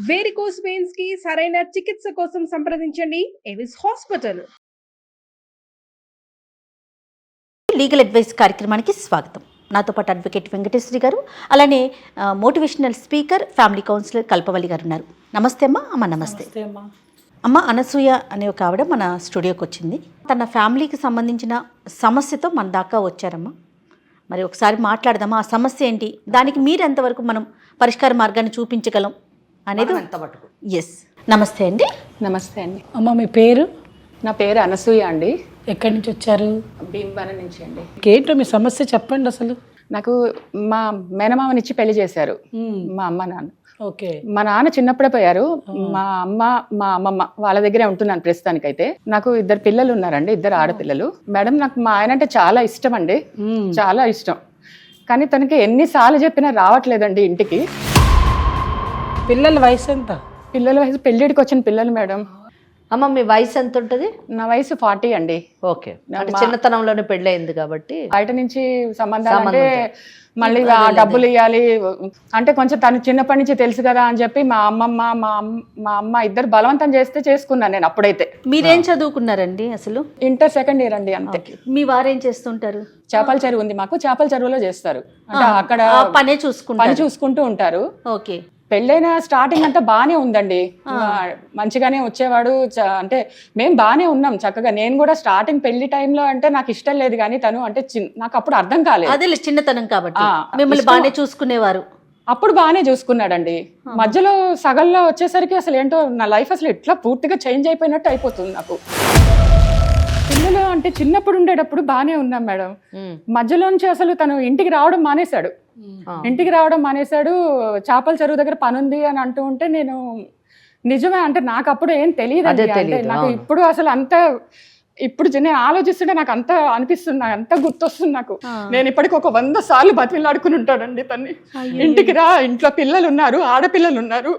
Varicose veins కి సరైన చికిత్స కోసం సంప్రదించండి ఎవిస్ హాస్పిటల్. లీగల్ అడ్వైస్ కార్యక్రమానికి స్వాగతం. నాతో పాటు అడ్వకేట్ వెంకటేశ్వరి గారు, అలానే మోటివేషనల్ స్పీకర్, ఫ్యామిలీ కౌన్సిలర్ కల్పవల్లి గారు ఉన్నారు. నమస్తే అమ్మా. అమ్మ నమస్తే. అమ్మ అనసూయ అనే ఒక ఆవిడ మన స్టూడియోకి వచ్చింది. తన ఫ్యామిలీకి సంబంధించిన సమస్యతో మన దాకా వచ్చారమ్మా. మరి ఒకసారి మాట్లాడదామా, ఆ సమస్య ఏంటి, దానికి మీరు ఎంతవరకు మనం పరిష్కార మార్గాన్ని చూపించగలం అనేది. ఎస్, నమస్తే అండి. నమస్తే అండి. అమ్మ మీ పేరు? నా పేరు అనసూయ అండి. ఎక్కడి నుంచి వచ్చారు? భీమవరం నుంచి అండి. ఏంటో మీ సమస్య చెప్పండి. అసలు నాకు మా మేనమామనిచ్చి పెళ్లి చేశారు మా అమ్మ నాన్న. ఓకే. మా నాన్న చిన్నప్పుడే పోయారు. మా అమ్మ మా అమ్మమ్మ వాళ్ళ దగ్గరే ఉంటున్నాను ప్రస్తుతానికైతే. నాకు 2 పిల్లలు ఉన్నారండి, 2 ఆడపిల్లలు. మేడం నాకు మా ఆయన అంటే చాలా ఇష్టం అండి, చాలా ఇష్టం. కానీ తనకి ఎన్నిసార్లు చెప్పినా రావట్లేదండి ఇంటికి. పిల్లల వయసు ఎంత? పిల్లల వయసు పెళ్ళిడికి వచ్చిన పిల్లలు మేడం. అమ్మ మీ వయసు ఎంత ఉంటుంది? నా వయసు 40 అండి. ఓకే, చిన్నతనంలోనే పెళ్ళయింది కాబట్టి బయట నుంచి సంబంధాలు అంటే మళ్ళీ ఆ డబ్బులు ఇవ్వాలి అంటే కొంచెం తను చిన్నప్పటి నుంచి తెలుసు కదా అని చెప్పి మా అమ్మమ్మ మా అమ్మ ఇద్దరు బలవంతం చేస్తే చేసుకున్నాను నేను. అప్పుడైతే మీరేం చదువుకున్నారండి అసలు? ఇంటర్ సెకండ్ ఇయర్ అండి అంతే. మీ వారేం చేస్తుంటారు? చేపల చెరువు ఉంది మాకు, చేపల చెరువులో చేస్తారు. అంటే అక్కడ పని చూసుకుంటూ ఉంటారు. ఓకే. పెళ్ళైన స్టార్టింగ్ అంతా బాగానే ఉందండి, మంచిగానే వచ్చేవాడు. అంటే మేము బాగానే ఉన్నాం చక్కగా. నేను కూడా స్టార్టింగ్ పెళ్లి టైంలో అంటే నాకు ఇష్టం లేదు, కానీ తను అంటే నాకు అప్పుడు అర్థం కాలేదు. అదే చిన్నతనం కాబట్టి మిమ్మల్ని బాగానే చూసుకునేవారు. అప్పుడు బాగానే చూసుకున్నాడండి. మధ్యలో సగంలో వచ్చేసరికి అసలు ఏంటో నా లైఫ్ అసలు ఇట్లా పూర్తిగా చేంజ్ అయిపోయినట్టు అయిపోతుంది నాకు. పిల్లలు అంటే చిన్నప్పుడు ఉండేటప్పుడు బాగానే ఉన్నాం మేడం. మధ్యలోంచి అసలు తను ఇంటికి రావడం మానేశాడు. చేపల చెరువు దగ్గర పని ఉంది అని అంటూ ఉంటే నేను నిజమే అంటే నాకు అప్పుడు ఏం తెలియదు. అంటే నాకు ఇప్పుడు అసలు అంత ఇప్పుడు నేను ఆలోచిస్తుంటే నాకు అంత అనిపిస్తుంది, అంత గుర్తొస్తుంది నాకు. నేను ఇప్పటికి ఒక 100 సార్లు బతిలాడుకుని ఉంటానండి తన్ని. ఇంటికి రా, ఇంట్లో పిల్లలు ఉన్నారు, ఆడపిల్లలు ఉన్నారు,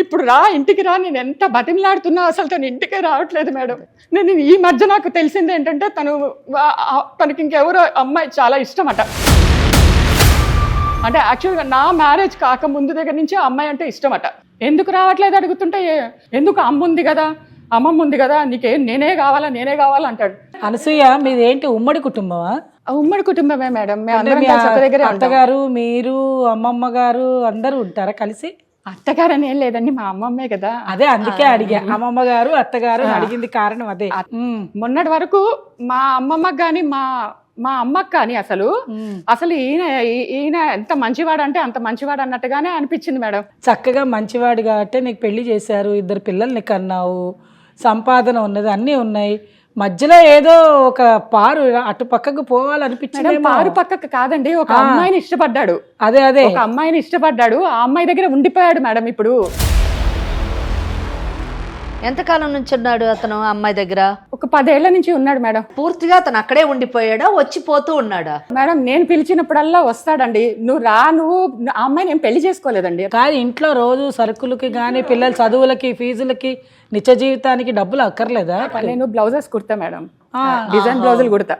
ఇప్పుడు రా ఇంటికి రా. నేను ఎంత బతిలాడుతున్నా అసలు తను ఇంటికే రావట్లేదు మేడం. నేను ఈ మధ్య నాకు తెలిసింది ఏంటంటే తనకి ఇంకెవరో అమ్మాయి చాలా ఇష్టం అట. అంటే యాక్చువల్గా నా మ్యారేజ్ కాక ముందు దగ్గర నుంచి ఆ అమ్మాయి అంటే ఇష్టం అట. ఎందుకు రావట్లేదు అడుగుతుంటే, ఎందుకు అమ్మ ఉంది కదా, అమ్మమ్మ ఉంది కదా, నీకేం నేనే కావాలా అంటాడు. అనసూయ మీది ఏంటి, ఉమ్మడి కుటుంబమా? ఉమ్మడి కుటుంబమే మేడం. దగ్గర అత్తగారు, మీరు, అమ్మమ్మ గారు అందరూ ఉంటారా కలిసి? అత్తగారు అని ఏం లేదండి, మా అమ్మమ్మే కదా. అదే అందుకే అడిగా, అమ్మమ్మ గారు అత్తగారు అడిగింది కారణం అదే. మొన్నటి వరకు మా అమ్మమ్మకి కానీ మా అమ్మకి కానీ అసలు ఈయన ఎంత మంచివాడు అంటే అంత మంచివాడు అన్నట్టుగానే అనిపించింది మేడం. చక్కగా మంచివాడు కాబట్టి నీకు పెళ్లి చేశారు, 2 పిల్లల్ని కన్నావు, సంపాదన ఉన్నది, అన్నీ ఉన్నాయి. మధ్యలో ఏదో ఒక పారు అటు పక్కకు పోవాలనిపించింది. పారు పక్కకు కాదండి, ఒక అమ్మాయిని ఇష్టపడ్డాడు. అదే ఒక అమ్మాయిని ఇష్టపడ్డాడు, ఆ అమ్మాయి దగ్గర ఉండిపోయాడు మేడం. ఇప్పుడు ఎంతకాలం నుంచి ఉన్నాడు అతను అమ్మాయి దగ్గర? ఒక 10 ఏళ్ల నుంచి ఉన్నాడు మేడం. పూర్తిగా అతను అక్కడే ఉండిపోయాడా, వచ్చిపోతూ ఉన్నాడా? మేడం నేను పిలిచినప్పుడల్లా వస్తాడండి. నువ్వు రా, ఆ అమ్మాయి నేను పెళ్లి చేసుకోలేదండి. కానీ ఇంట్లో రోజు సరుకులకి కానీ పిల్లల చదువులకి ఫీజులకి నిత్య జీవితానికి డబ్బులు అక్కర్లేదా? నేను బ్లౌజెస్ కుడతా మేడం, డిజైన్ బ్లౌజులు కుడతా.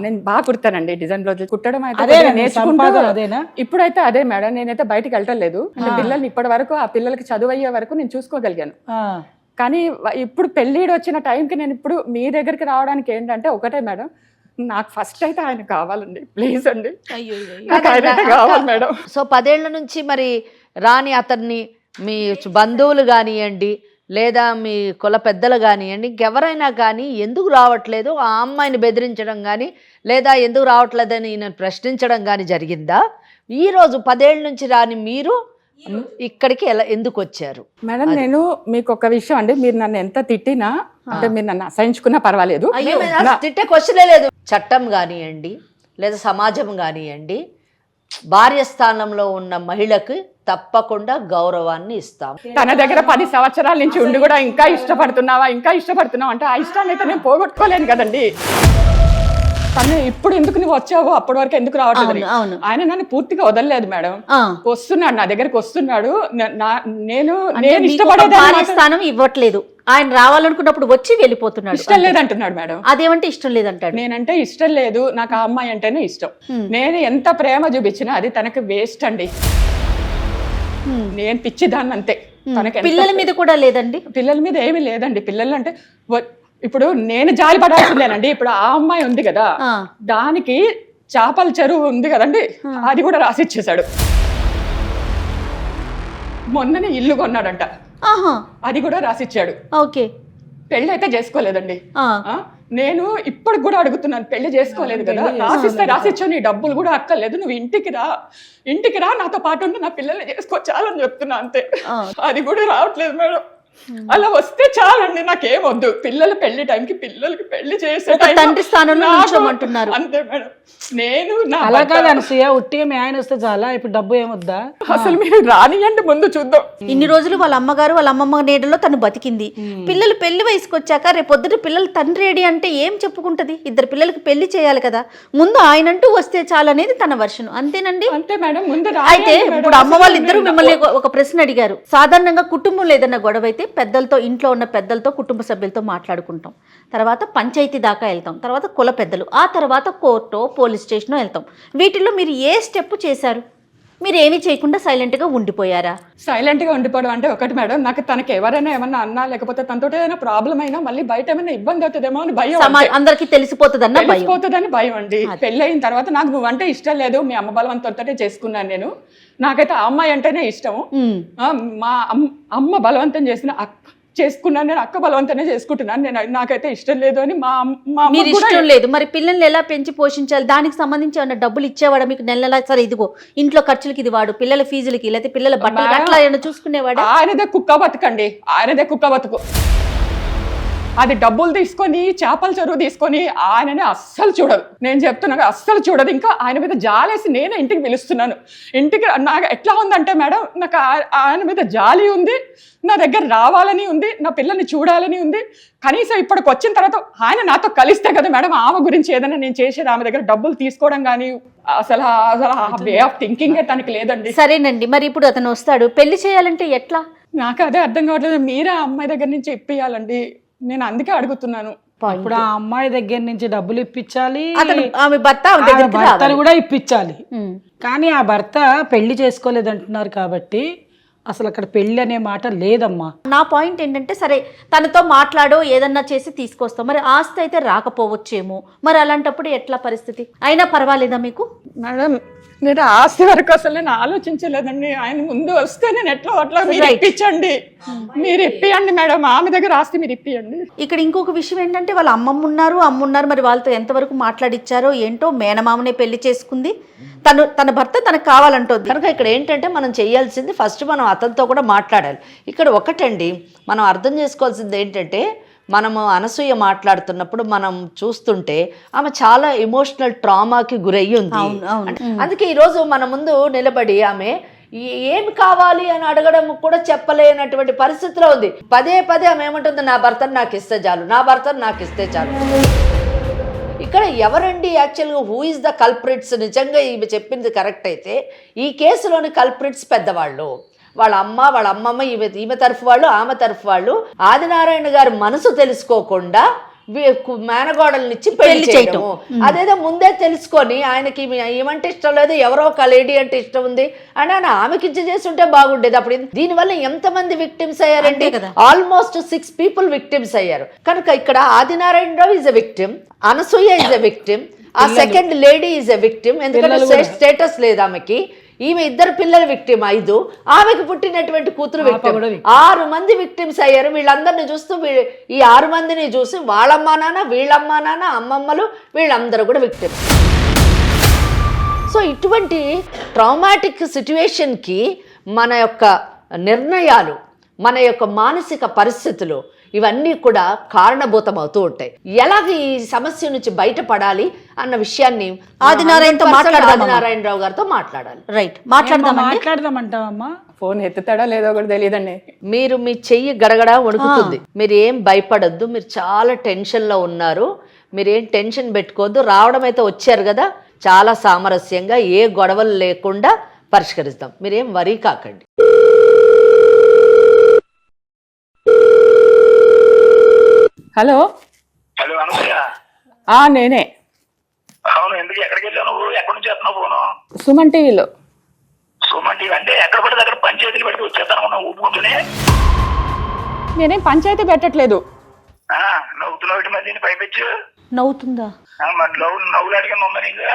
నేను బాగా కుడతానండి డిజైన్ బ్లౌజులు కుట్టడం అయితే నేర్చుకుంటా. ఇప్పుడైతే అదే మేడం, నేనైతే బయటకు వెళ్ళటం లేదు. పిల్లల్ని ఇప్పటి వరకు ఆ పిల్లలకి చదువు అయ్యే వరకు నేను చూసుకోగలిగాను. కానీ ఇప్పుడు పెళ్ళిడు వచ్చిన టైంకి నేను ఇప్పుడు మీ దగ్గరికి రావడానికి ఏంటంటే ఒకటే మేడం, నాకు ఫస్ట్ అయితే ఆయన కావాలండి, ప్లీజ్ అండి, కావాలి మేడం. సో 10 ఏళ్ల నుంచి మరి రాని అతన్ని మీ బంధువులు కానివ్వండి, లేదా మీ కుల పెద్దలు కానివ్వండి, ఇంకెవరైనా కానీ ఎందుకు రావట్లేదు, ఆ అమ్మాయిని బెదిరించడం కానీ లేదా ఎందుకు రావట్లేదని నేను ప్రశ్నించడం కానీ జరిగిందా? ఈరోజు 10 ఏళ్ళ నుంచి రాని మీరు ఇక్కడికి ఎందుకు వచ్చారు? మేడం నేను మీకు ఒక విషయం అండి, మీరు నన్ను ఎంత తిట్టినా అంటే మీరు నన్ను అసహించుకున్నా పర్వాలేదు, తిట్టే క్వశ్చనే లేదు. చట్టం కానివ్వండి లేదా సమాజం కానివ్వండి, భార్య స్థానంలో ఉన్న మహిళకు తప్పకుండా గౌరవాన్ని ఇస్తాం. తన దగ్గర 10 సంవత్సరాల నుంచి ఉండి కూడా ఇంకా ఇష్టపడుతున్నావా అంటే ఆ ఇష్టాన్ని అయితే నేను పోగొట్టుకోలేను కదండి. తను ఇప్పుడు ఎందుకు నువ్వు వచ్చావు, అప్పటి వరకు ఎందుకు రావట్లేదు? ఆయన నన్ను పూర్తిగా వదలలేదు మేడం. వస్తున్నాడు, నా దగ్గరికి వస్తున్నాడు. నేను ఇష్టపడే స్థానం ఇవ్వట్లేదు. ఆయన రావాలనుకున్నప్పుడు వచ్చి వెళ్ళిపోతున్నాడు. ఇష్టం లేదంటున్నాడు మేడం. అదేమంటే ఇష్టం లేదంటాడు. నేనంటే ఇష్టం లేదు, నాకు ఆ అమ్మాయి అంటేనే ఇష్టం. నేను ఎంత ప్రేమ చూపించినా అది తనకు వేస్ట్ అండి. నేను పిచ్చిదాన్ని అంతే. తనకి పిల్లల మీద కూడా లేదండి? పిల్లల మీద ఏమీ లేదండి. పిల్లలు అంటే ఇప్పుడు నేను జాలి పడాల్సిందేనండి. ఇప్పుడు ఆ అమ్మాయి ఉంది కదా, దానికి చేపల చెరువు ఉంది కదండి, అది కూడా రాసిచ్చేసాడు. మొన్ననే ఇల్లు కొన్నాడంట, అది కూడా రాసిచ్చాడు. ఓకే, పెళ్లి అయితే చేసుకోలేదండి. నేను ఇప్పటికి కూడా అడుగుతున్నాను, పెళ్లి చేసుకోలేదు కదా, రాసిచ్చావు, నీ డబ్బులు కూడా అక్కర్లేదు, నువ్వు ఇంటికి రా నాతో పాటు ఉండి నా పిల్లల్ని చేసుకోవచ్చాలని చెప్తున్నా అంతే. అది కూడా రావట్లేదు మేడం. అలా వస్తే చాలండి, నాకేమొద్దు. పిల్లల పెళ్లి టైంకి పిల్లలకి పెళ్లి చేసే తండ్రి స్థానంలో నిల్చోమంటున్నారు అంతే మేడం. నేను అలా కాదు అనసూయ, ఉట్టిగా మీ ఆయన వస్తే చాలా, ఇప్పుడు డబ్బు ఏమొద్దా? అసలు మీరు రానియండి, ముందు చూద్దాం. ఇన్ని రోజులు వాళ్ళ అమ్మగారు వాళ్ళ అమ్మమ్మ నీడలో తను బతికింది. పిల్లలు పెళ్లి వయసుకు వచ్చాక రేపు పొద్దుట పిల్లలు తండ్రి ఏడి అంటే ఏం చెప్పుకుంటది? ఇద్దరు పిల్లలకి పెళ్లి చేయాలి కదా, ముందు ఆయనంటూ వస్తే చాలనేది తన వర్షం, అంతేనండి? అంతే మేడం. ముందు అయితే ఇప్పుడు అమ్మ వాళ్ళిద్దరూ మిమ్మల్ని ఒక ప్రశ్న అడిగారు. సాధారణంగా కుటుంబంలో ఏదన్నా గొడవ అయితే పెద్దలతో, ఇంట్లో ఉన్న పెద్దలతో, కుటుంబ సభ్యులతో మాట్లాడుకుంటాం, తర్వాత పంచాయతీ దాకా వెళ్తాం, తర్వాత కుల పెద్దలు, ఆ తర్వాత కోర్టు, పోలీస్ స్టేషన్ వెళ్తాం. వీటిల్లో మీరు ఏ స్టెప్ చేశారు? మీరు ఏమీ చేయకుండా సైలెంట్గా ఉండిపోయారా? సైలెంట్గా ఉండిపోవడం అంటే ఒకటి మేడం, నాకు తనకి ఎవరైనా ఏమన్నా అన్నా, లేకపోతే తనతో ఏదైనా ప్రాబ్లం అయినా మళ్ళీ బయట ఏమైనా ఇబ్బంది అవుతుందేమో అని భయం, అందరికి తెలిసిపోతుందని భయం అండి. పెళ్ళి అయిన తర్వాత నాకు నువ్వంటే ఇష్టం లేదు, మీ అమ్మ బలవంతంతోనే చేసుకున్నాను నేను. నాకైతే ఆ అమ్మాయి అంటేనే ఇష్టము. మా అమ్మ బలవంతం చేసుకున్నాను, నేను అక్క బలవంతనే చేసుకుంటున్నాను, నేను నాకైతే ఇష్టం లేదు అని మీరు ఇష్టం లేదు. మరి పిల్లల్ని ఎలా పెంచి పోషించాలి? దానికి సంబంధించి ఏమన్నా డబ్బులు ఇచ్చేవాడా మీకు? నెల సరే ఇదిగో ఇంట్లో ఖర్చులకి ఇది వాడు, పిల్లల ఫీజులకి, లేకపోతే పిల్లల బట్టలు అట్లా ఏమైనా చూసుకునేవాడు? ఆయనదే కుక్క బతుకండి, ఆయనదే కుక్క బతుకు. అది డబ్బులు తీసుకొని, చేపల చెరువు తీసుకొని ఆయననే అస్సలు చూడదు. నేను చెప్తున్నాను, అస్సలు చూడదు. ఇంకా ఆయన మీద జాలేసి నేనే ఇంటికి పిలుస్తున్నాను. ఇంటికి నాకు ఎట్లా ఉందంటే మేడం, నాకు ఆయన మీద జాలి ఉంది, నా దగ్గర రావాలని ఉంది, నా పిల్లల్ని చూడాలని ఉంది. కనీసం ఇప్పటికి వచ్చిన తర్వాత ఆయన నాతో కలిస్తే కదా మేడం ఆమె గురించి ఏదైనా నేను చేసేది. ఆమె దగ్గర డబ్బులు తీసుకోవడం కానీ అసలు వే ఆఫ్ థింకింగ్ తనకి లేదండి. సరేనండి, మరి ఇప్పుడు అతను వస్తాడు, పెళ్లి చేయాలంటే ఎట్లా? నాకు అదే అర్థం కావట్లేదు. మీరే ఆ అమ్మాయి దగ్గర నుంచి ఇప్పియాలండి, నేను అందుకే అడుగుతున్నాను. ఇప్పుడు ఆ అమ్మాయి దగ్గర నుంచి డబ్బులు ఇప్పించాలి, ఆమె భర్తను కూడా ఇప్పించాలి. కానీ ఆ భర్త పెళ్లి చేసుకోలేదంటున్నారు కాబట్టి అసలు అక్కడ పెళ్లి అనే మాట లేదమ్మా. నా పాయింట్ ఏంటంటే, సరే తనతో మాట్లాడో ఏదన్నా చేసి తీసుకొస్తాం, మరి ఆస్తి అయితే రాకపోవచ్చేమో, మరి అలాంటప్పుడు ఎట్లా పరిస్థితి? అయినా పర్వాలేదా మీకు? మేడం నేను ఆస్తి వరకు అసలు నేను ఆలోచించలేదండి. ఆయన ముందు వస్తే నేను అట్లా మీరు ఇప్పించండి, మీరు ఇప్పియండి మేడం, ఆమె దగ్గర ఆస్తి మీరు ఇప్పియండి. ఇక్కడ ఇంకొక విషయం ఏంటంటే, వాళ్ళ అమ్మున్నారు, మరి వాళ్ళతో ఎంతవరకు మాట్లాడిచ్చారో ఏంటో. మేనమామనే పెళ్లి చేసుకుంది, తన భర్త తనకు కావాలంటుంది కనుక ఇక్కడ ఏంటంటే మనం చేయాల్సింది ఫస్ట్ మనం అతనితో కూడా మాట్లాడాలి. ఇక్కడ ఒకటండి మనం అర్థం చేసుకోవాల్సింది ఏంటంటే, మనము అనసూయ మాట్లాడుతున్నప్పుడు మనం చూస్తుంటే ఆమె చాలా ఎమోషనల్ ట్రామాకి గురయ్యి ఉంది. అందుకే ఈరోజు మన ముందు నిలబడి ఆమె ఏమి కావాలి అని అడగడం కూడా చెప్పలేనటువంటి పరిస్థితిలో ఉంది. పదే ఆమె ఏమంటుంది, నా భర్తను నాకు ఇస్తే చాలు, నా భర్తను నాకు ఇస్తే చాలు. ఇక్కడ ఎవరండి యాక్చువల్గా హూ ఇస్ ద కల్ప్రిట్స్? నిజంగా ఈమె చెప్పింది కరెక్ట్ అయితే ఈ కేసులోని కల్ప్రిట్స్ పెద్దవాళ్ళు, వాళ్ళ అమ్మ, వాళ్ళ అమ్మమ్మ, ఈమె తరఫు వాళ్ళు, ఆమె తరఫు వాళ్ళు. ఆదినారాయణ గారి మనసు తెలుసుకోకుండా మేనగోడలనిచ్చి పెళ్లి చేయటం, అదేదో ముందే తెలుసుకొని ఆయనకి ఏమంటే ఇష్టం లేదు, ఎవరో ఒక లేడీ అంటే ఇష్టం ఉంది అని ఆయన ఆమెకి ఇచ్చి చేస్తుంటే బాగుండేది. అప్పుడు దీనివల్ల ఎంతమంది విక్టిమ్స్ అయ్యారండి? ఆల్మోస్ట్ 6 people విక్టిమ్స్ అయ్యారు. కనుక ఇక్కడ Adinarayanarao is a victim, Anasuya is a victim, ఆ second lady is a victim. ఎందుకంటే స్టేటస్ లేదు ఆమెకి. ఈమె 2 పిల్లలు విక్టిమ్, 5, ఆమెకు పుట్టినటువంటి కూతురు విక్టిమ్. 6 మంది విక్టిమ్స్ అయ్యారు. వీళ్ళందరినీ చూస్తూ ఈ 6 మందిని చూసి వాళ్ళమ్మా నాన్న, వీళ్ళమ్మా నాన్న, అమ్మమ్మలు వీళ్ళందరూ కూడా విక్టిమ్స్. సో ఇటువంటి ట్రామాటిక్ సిచ్యువేషన్కి మన యొక్క నిర్ణయాలు, మన యొక్క మానసిక పరిస్థితులు ఇవన్నీ కూడా కారణభూతం అవుతూ ఉంటాయి. ఎలాగ ఈ సమస్య నుంచి బయటపడాలి అన్న విషయాన్ని ఆదినారాయణరావు గారితో మాట్లాడాలి. రైట్, మాట్లాడదామంటావమ్మా? ఫోన్ ఎత్తుతాడో లేదో కూడా తెలియదండి. మీరు మీ చెయ్యి గడగడ వణుకుతుంది, మీరు ఏం భయపడద్దు, మీరు చాలా టెన్షన్లో ఉన్నారు, మీరేం టెన్షన్ పెట్టుకోవద్దు. రావడం అయితే వచ్చారు కదా, చాలా సామరస్యంగా ఏ గొడవలు లేకుండా పరిష్కరిస్తాం, మీరేం వరీ కాకండి. హలో అనసూయ? నేనే. అవును, ఎందుకు ఎక్కడికి వెళ్ళావు నువ్వు? ఎక్కడి నుంచి వస్తున్నావు ఫోను? సుమన్ టీవీలో. సుమన్ టీవీ అంటే ఎక్కడ పడితే అక్కడ పని పంచాయతీలు పెడితే వచ్చేస్తాను ఊపుకుంటూనే. నేనేం పంచాయతీ పెట్టట్లేదు. నవ్వుతున్నావు ఇటు మధ్య పైపెచ్చు. నవ్వుతుందా? మరి నవ్వులాడిగా ఉందా నీకు?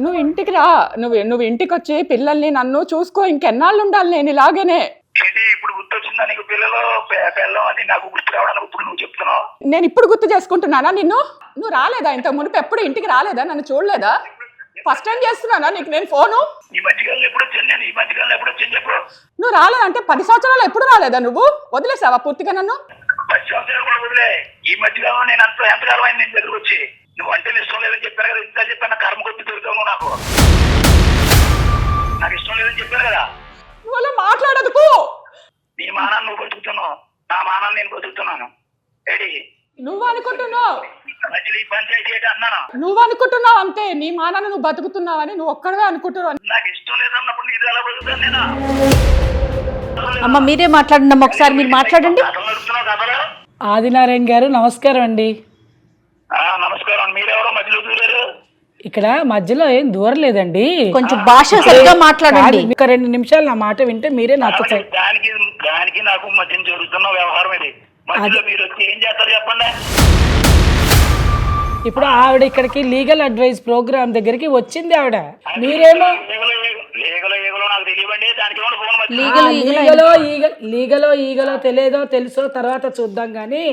నువ్వు ఇంటికి రా, నువ్వు ఇంటికి వచ్చి పిల్లల్ని నన్ను చూసుకో. ఇంకెన్నాళ్ళు ఉండాలి నేను ఇలాగనే? ఏంటి ఇప్పుడు గుర్తొచ్చిందా నీకు? పిల్లలు పిల్లం అని నాకు గుర్తు రావడానికి ఇప్పుడు నువ్వు చెప్తున్నావు. నేను ఇప్పుడు గుర్తు చేసుకుంటున్నానా నిన్ను? నువ్వు రాలేదా ఇంతకు మునుపు? ఎప్పుడు ఇంటికి రాలేదా? నన్ను చూడలేదా? ఫస్ట్ టైం చేస్తున్నానా నీకు నేను ఫోను? ఈ మధ్యకాలంలో ఎప్పుడు వచ్చాను నేను? ఈ మధ్యకాలంలో ఎప్పుడు వచ్చాను చెప్పు. నువ్వు రాలేదంటే 10 సంవత్సరాలు ఎప్పుడు రాలేదా? నువ్వు వదిలేసావా పూర్తిగా నన్ను? 10 సంవత్సరాలు కూడా వదిలే. ఈ మధ్యకాలంలో నేను ఎంతకాలం అయింది నేను దగ్గరకు వచ్చి? నువ్వు అంటే ఇష్టం లేదని చెప్పాను కదా, ఇంత చెప్పాను. కర్మ కొద్ది దొరికావు నాకు. నాకు ఇష్టం లేదని చెప్పాను కదా. నువ్వు అలా మాట్లాడదుకు. నీ మానాన్ని నువ్వు బతుకుతున్నావు, నా మానాన్ని నేను బతుకుతున్నాను. ఏడి నువ్వు అనుకుంటున్నావు, మధ్యలో ఈ పంచాయతీ ఏంటి అన్నాను. నువ్వు అనుకుంటున్నావు అంతే. నీ మానాన్ని నువ్వు బతుకుతున్నావని నువ్వు ఒక్కడవే అనుకుంటున్నావు. నాకు ఇష్టం లేదన్నప్పుడు నీది ఎలా బతుకుతాను నేను? అమ్మ మీరే మాట్లాడండి అమ్మ, ఒకసారి మీరు మాట్లాడండి. కథలు నడుస్తున్నావు కథలు. ఆదినారాయణ గారు నమస్కారం అండి. నమస్కారం. మీరెవరో మధ్యలో దూరారు? ఇక్కడ మధ్యలో ఏం దూరం లేదండి. కొంచెం భాష సరిగ్గా మాట్లాడండి. ఒక 2 నిమిషాలు నా మాట వింటే మీరే నాతో దానికి నాకు మధ్య జరుగుతున్న వ్యవహారం ఇది. మధ్యలో మీరు వచ్చి ఏం చేస్తారు చెప్పండి. ఇప్పుడు ఆవిడ ఇక్కడికి లీగల్ అడ్వైస్ ప్రోగ్రామ్ దగ్గరికి వచ్చింది ఆవిడ. మీరేమో ఏగలో నాకు తెలియవండి. దానికి ఫోన్ లీగలో ఈగలో తెలియదో తెలుసో తర్వాత చూద్దాం గాని,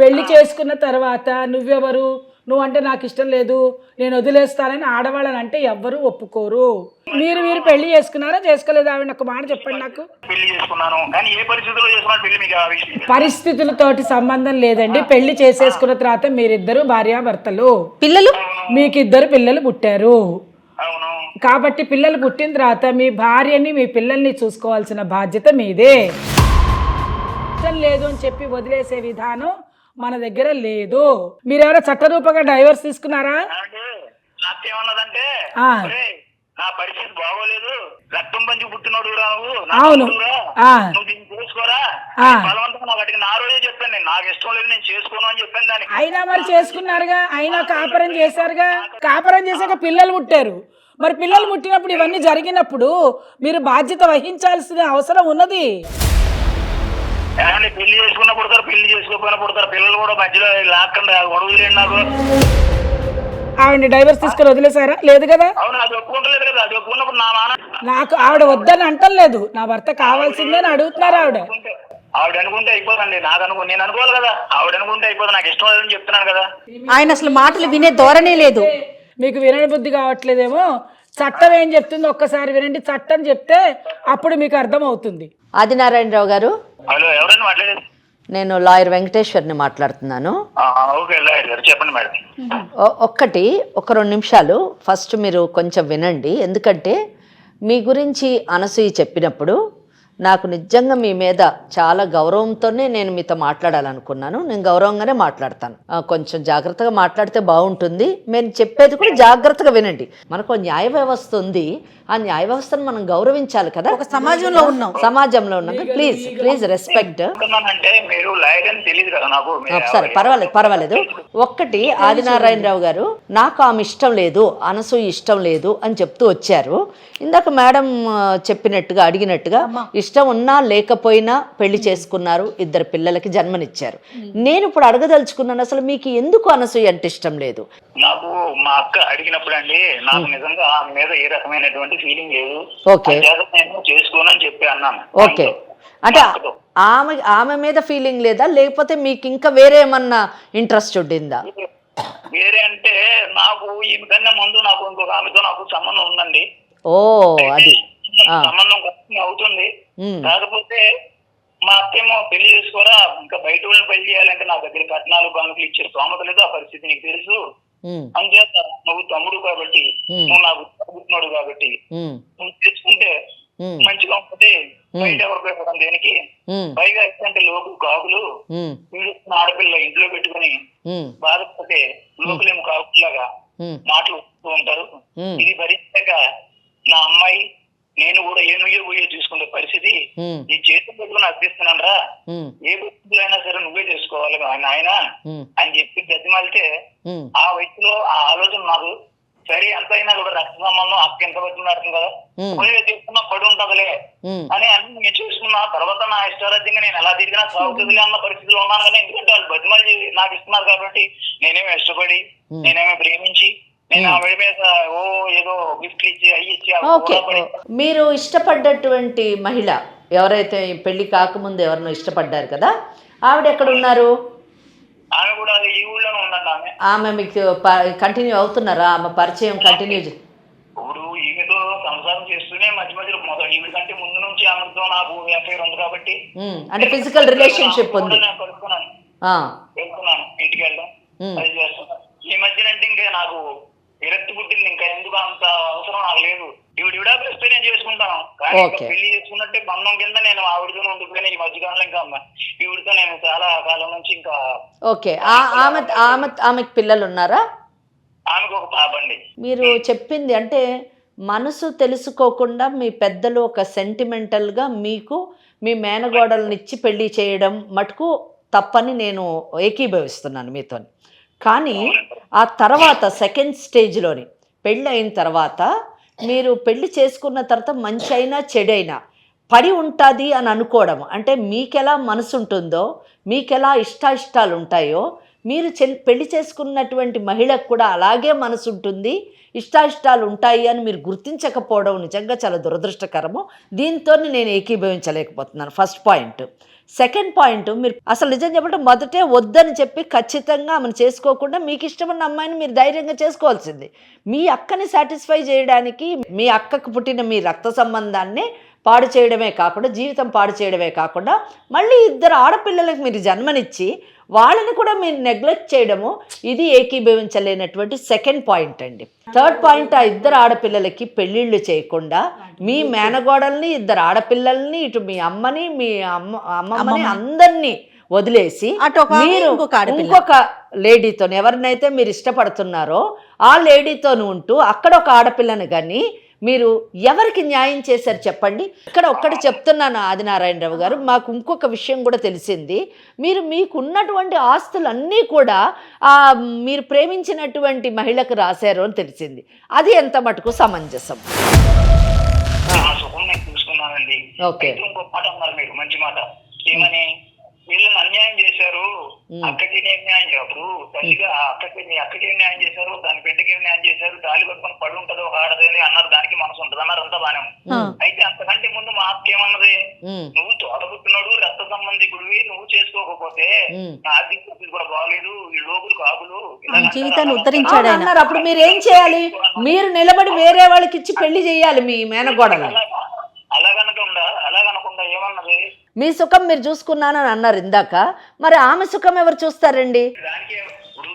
పెళ్లి చేసుకున్న తర్వాత నువ్వెవరు, నువ్వంటే నాకు ఇష్టం లేదు, నేను వదిలేస్తానని ఆడవాళ్ళని అంటే ఎవ్వరూ ఒప్పుకోరు. మీరు పెళ్లి చేసుకున్నారా చేసుకోలేదు? ఆవిడ ఒక మాట చెప్పండి నాకు. పెళ్లి చేసుకున్నాను, కానీ ఏ పరిస్థితుల్లో చేసుకున్నాను పెళ్లి? మీకు పరిస్థితులతోటి సంబంధం లేదండి. పెళ్లి చేసేసుకున్న తర్వాత మీరిద్దరు భార్యాభర్తలు, పిల్లలు మీకు 2 పిల్లలు పుట్టారు. అవును. కాబట్టి పిల్లలు పుట్టిన తర్వాత మీ భార్యని మీ పిల్లల్ని చూసుకోవాల్సిన బాధ్యత మీదే. ఇష్టం లేదు అని చెప్పి వదిలేసే విధానం మన దగ్గర లేదు. మీరెవరో చట్టరూపంగా డైవర్స్ తీసుకున్నారా? నాకేమన్నదంటే నా పరిస్థితి బాగోలేదు, రక్తం పంచి పుట్టినోడు నువ్వు, అవును నువ్వు దీన్ని చేసుకోరా బలవంతంగా వాటికి నా రోజే చెప్పాను. నేను నాకు ఇష్టం లేదు, నేను చేసుకోను అని చెప్పాను దానికి. అయినా మరి చేసుకున్నారుగా, అయినా కాపురం చేశారుగా. కాపురం చేశాక పిల్లలు పుట్టారు. మరి పిల్లలు పుట్టినప్పుడు ఇవన్నీ జరిగినప్పుడు మీరు బాధ్యత వహించాల్సిన అవసరం ఉన్నది. పెళ్లి చేసుకున్న పుడతారు, పెళ్లి చేసుకోకపోయినా పుడతారు. పిల్లలు కూడా మధ్యలో లాక్కండి గొడవలేండి నాకు. ఆవిడ డైవర్స్ తీసుకొని వదిలేసారా? లేదు కదా. అవును, అది ఒప్పుకుంటలేదు కదా. అది ఒప్పుకున్నప్పుడు నా మాన నాకు ఆవిడ వద్దని అంటలేదు, నా భర్త కావాల్సిందే అని అడుగుతున్నారు. ఆవిడ అనుకుంటే అయిపోదండి. నేను అనుకోవాలి కదా. ఆవిడ అనుకుంటే అయిపోదు. నాకు ఇష్టం లేదని చెప్తున్నాను కదా. ఆయన అసలు మాటలు వినే ధోరణే లేదు. మీకు వినని బుద్ధి కావట్లేదేమో. చట్టం ఏం చెప్తుందో ఒక్కసారి వినండి. చట్టం చెప్తే అప్పుడు మీకు అర్థం అవుతుంది. ఆదినారాయణరావు గారు, హలో, ఎవరైనా మాట్లాడేది? నేను లాయర్ వెంకటేశ్వర్ని మాట్లాడుతున్నాను. ఓకే లాయర్ గారు, చెప్పండి మేడం. ఒక 2 నిమిషాలు ఫస్ట్ మీరు కొంచెం వినండి. ఎందుకంటే మీ గురించి అనసూయ చెప్పినప్పుడు నాకు నిజంగా మీ మీద చాలా గౌరవంతోనే నేను మీతో మాట్లాడాలనుకున్నాను. నేను గౌరవంగానే మాట్లాడతాను. కొంచెం జాగ్రత్తగా మాట్లాడితే బాగుంటుంది. నేను చెప్పేది కూడా జాగ్రత్తగా వినండి. మనకు న్యాయ వ్యవస్థ ఉంది. ఆ న్యాయ వ్యవస్థను మనం గౌరవించాలి కదా. ఒక సమాజంలో ఉన్నాం. Please respect. అంటే మీరు లాయర్ అని తెలియదు కదా నాకు. సరే, పర్వాలేదు. ఒక్కటి, ఆదినారాయణరావు గారు, నాకు ఆమె ఇష్టం లేదు, అనసూయ ఇష్టం లేదు అని చెప్తూ వచ్చారు. ఇందాక మేడం చెప్పినట్టుగా అడిగినట్టుగా ఇష్టం ఉన్నా లేకపోయినా పెళ్లి చేసుకున్నారు, 2 పిల్లలకి జన్మనిచ్చారు. నేను ఇప్పుడు అడగదలుచుకున్నాను, అసలు మీకు ఎందుకు అనసూయ అంటే ఇష్టం లేదు? నాకు మా అక్క అడిగినప్పుడు అండి, నాకు నిజంగా ఆమె మీద ఏ రకమైనటువంటి ఫీలింగ్ లేదు. ఓకే, నేను చేసుకోనని చెప్పి అన్నాను. ఓకే, అంటే ఆమె మీద ఫీలింగ్ లేదా, లేకపోతే మీకు ఇంకా వేరే ఏమన్నా ఇంట్రెస్ట్ ఉండిందా? వేరే అంటే నాకు ఈమె కన్నా ముందు నాకు ఇంకొక ఆమెతో నాకు సంబంధం ఉందండి. ఓ, అది సంబంధం అవుతుంది. కాకపోతే మా అక్కేమో పెళ్లి చేసుకోరా, ఇంకా బయట వాళ్ళని పెళ్లి చేయాలంటే నా దగ్గర కట్నాలు కానుకలు ఇచ్చే స్తోమత లేదు. ఆ పరిస్థితి నీకు తెలుసు. అంచేత నువ్వు తమ్ముడు కాబట్టి, నువ్వు నాకు పుట్టినాడు కాబట్టి నువ్వు తెచ్చుకుంటే మంచిగా ఉంటుంది. బయట ఎవరు పెట్టడం దేనికి? పైగా అంటే లోకు కాకులు ఆడపిల్ల ఇంట్లో పెట్టుకుని బాధపడితే లోకులేమో కాకులాగా మాటలు ఉంటారు. ఇది భరించాక నా అమ్మాయి నేను కూడా ఏనుయ్యో చూసుకునే పరిస్థితి నీ చేతులు పెట్టుకుని అర్థిస్తున్నాను రా, ఏ పరిస్థితులు అయినా సరే నువ్వే చేసుకోవాలి ఆయన అని చెప్పి గతిమాలితే ఆ వయసులో ఆ ఆలోచన నాకు సరే ఎంత అయినా కూడా రక్త సంబంధం అక్క ఎంత వచ్చింది కదా పోయి తీసుకున్నా పడి ఉంటదిలే అని అన్ని నేను చూసుకున్నా. తర్వాత నా ఇష్టారాజ్యంగా నేను ఎలా తిరిగినా సాగుతుందిలే అన్న పరిస్థితిలో ఉన్నాను. కానీ ఎందుకంటే వాళ్ళు బతిమల్లి నాకు ఇస్తున్నారు కాబట్టి నేనేమి ఇష్టపడి నేనేమి ప్రేమించి నేను ఆవిడ మీద ఏదో గిఫ్ట్లు ఇచ్చి అయ్యి ఇచ్చి. మీరు ఇష్టపడ్డటువంటి మహిళ ఎవరైతే పెళ్లి కాకముందు ఎవరినో ఇష్టపడ్డారు కదా, ఆవిడ ఎక్కడ ఉన్నారు? ఆమె కూడా అది ఈ ఊళ్ళోనే ఉందండి. ఆమె మీకు కంటిన్యూ అవుతున్నారా? ఆమె పరిచయం కంటిన్యూ? ఇప్పుడు ఈమెతో సంసారం చేస్తూనే మధ్య మధ్యలో మొదలు ఈమె కంటే ముందు నుంచి ఆమెతో నాకు అఫైర్ ఉంది కాబట్టి అంటే ఫిజికల్ రిలేషన్షిప్ ఉంది. వెళ్తున్నాను ఇంటికి వెళ్ళడం అది చేస్తున్నాను. ఈ మధ్యన అంటే ఇంకా నాకు విరక్తి పుట్టింది. ఇంకా ఎందుకు అంత అవసరం నాకు లేదు. ఈవిడ బెస్ట్ నేను చేసుకుంటాను. కానీ పెళ్లి చేసుకున్నట్టే బంధం కింద నేను ఆవిడతో ఉండిపోయినా ఈ మధ్యకాలంలో ఇంకా ఈవిడతో నేను చాలా కాలం నుంచి ఇంకా. ఓకే, ఆమెకు పిల్లలు ఉన్నారా? ఆమెకు ఒక పాప అండి. మీరు చెప్పింది అంటే మనసు తెలుసుకోకుండా మీ పెద్దలు ఒక సెంటిమెంటల్గా మీకు మీ మేనగోడలనిచ్చి పెళ్లి చేయడం మటుకు తప్పని నేను ఏకీభవిస్తున్నాను మీతో. కానీ ఆ తర్వాత సెకండ్ స్టేజ్లోని పెళ్ళి అయిన తర్వాత మీరు పెళ్లి చేసుకున్న తర్వాత మంచి అయినా చెడైనా పడి ఉంటుంది అని అనుకోవడం, అంటే మీకెలా మనసు ఉంటుందో మీకెలా ఇష్టాలు ఉంటాయో మీరు పెళ్లి చేసుకున్నటువంటి మహిళకు కూడా అలాగే మనసు ఉంటుంది, ఇష్టాలు ఉంటాయి అని మీరు గుర్తించకపోవడం నిజంగా చాలా దురదృష్టకరము. దీంతో నేను ఏకీభవించలేకపోతున్నాను. First point. సెకండ్ పాయింట్, మీరు అసలు నిజం చెప్పంటే మొదటే వద్దని చెప్పి ఖచ్చితంగా ఆమెను చేసుకోకుండా మీకు ఇష్టమైన అమ్మాయిని మీరు ధైర్యంగా చేసుకోవాల్సింది. మీ అక్కని సాటిస్ఫై చేయడానికి మీ అక్కకు పుట్టిన మీ రక్త సంబంధాన్ని పాడు చేయడమే కాకుండా, జీవితం పాడు చేయడమే కాకుండా, మళ్ళీ 2 ఆడపిల్లలకు మీరు జన్మనిచ్చి వాళ్ళని కూడా మీరు నెగ్లెక్ట్ చేయడము, ఇది ఏకీభవించలేనటువంటి సెకండ్ పాయింట్ అండి. థర్డ్ పాయింట్, ఆ 2 ఆడపిల్లలకి పెళ్ళిళ్ళు చేయకుండా మీ మేనగోడల్ని 2 ఆడపిల్లల్ని ఇటు మీ అమ్మని మీ అమ్మమ్మని అందరినీ వదిలేసి మీరు ఇంకొక లేడీతో ఎవరినైతే మీరు ఇష్టపడుతున్నారో ఆ లేడీతోను ఉంటూ అక్కడ ఒక ఆడపిల్లని కానీ మీరు ఎవరికి న్యాయం చేశారు చెప్పండి? ఇక్కడ ఒక్కటి చెప్తున్నాను ఆదినారాయణరావు గారు, మాకు ఇంకొక విషయం కూడా తెలిసింది. మీకున్నటువంటి ఆస్తులన్నీ కూడా మీరు ప్రేమించినటువంటి మహిళకు రాశారు అని తెలిసింది. అది ఎంత మటుకు సమంజసం? ఓకే, ఇంకో మాట అన్నారు మీరు, మంచి మాట. ఏమని? వీళ్ళని అన్యాయం చేశారు, అక్కకి ఏం న్యాయం చెప్పు తల్లిగా అక్కకి ఏం న్యాయం చేశారు, దాని బిడ్డకి ఏం న్యాయం చేశారు, తాళి కట్టుకొని పడి ఉంటది ఒక ఆడదని అన్నారు, దానికి మనసు ఉంటది అన్నారు, అంతా బానే ఉంది. అయితే అంతకంటే ముందు మా అక్క ఏమన్నది, నువ్వు తోడబుట్టినాడు రక్త సంబంధికుడివి, నువ్వు చేసుకోకపోతే ఆర్థిక పరిస్థితి కూడా బాగలేదు, ఈ లోకులు కాకులు జీవితాన్ని ఉద్ధరించాడు అన్నారు. అప్పుడు మీరు ఏం చేయాలి? మీరు నిలబడి వేరే వాళ్ళకి ఇచ్చి పెళ్లి చేయాలి మీ మేనగోడలు. అలాగనకుండా ఏమన్నది, మీ సుఖం మీరు చూసుకున్నానని అన్నారు ఇందాక, మరి ఆమె సుఖం ఎవరు చూస్తారండి?